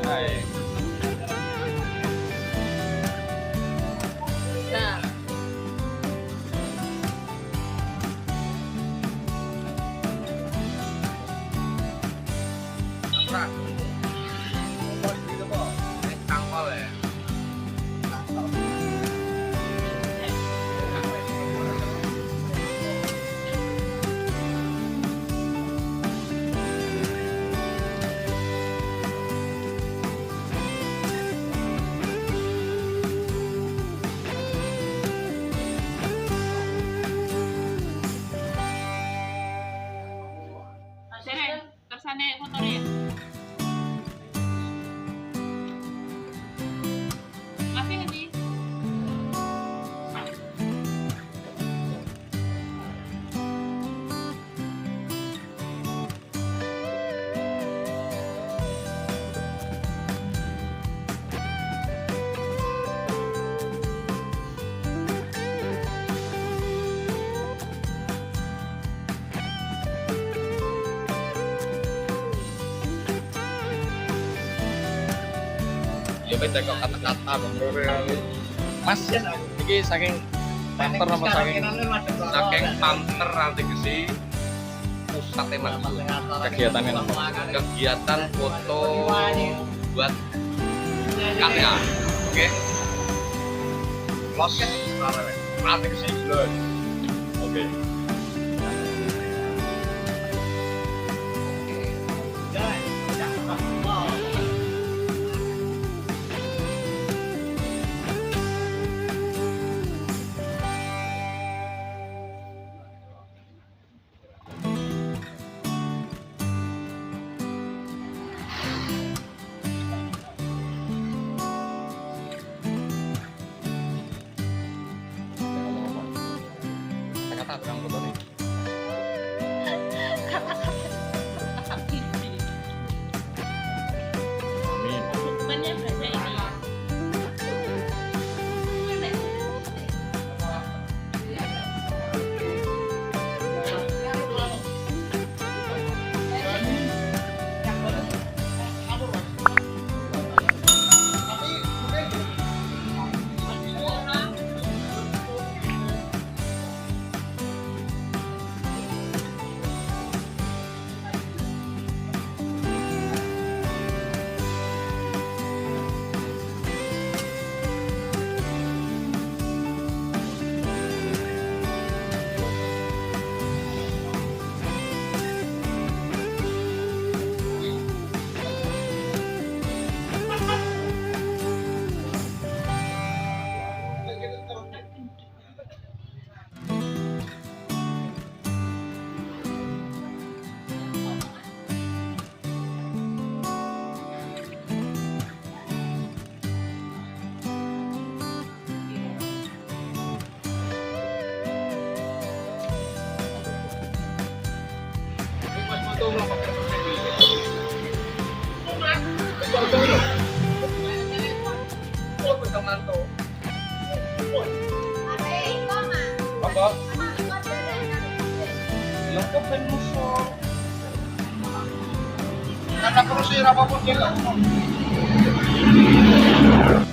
Hai. Nah, Rak. Kok gitu kok? Tangkol ya. sini, tersane motornya. Masih nggak sih? Ya beda kok kata-kata Bang Roro. Mas, iki saking pamper apa saking pamper nanti ke si pusatnya Mas. Kegiatannya apa? Kegiatan foto buat karya. Oke. Los nanti ke si los. Oke. Kata-kata berang foto nih. Amin. Banyak bahasa ini. Apa? Lengkap dan musuh. Karena terus apapun dia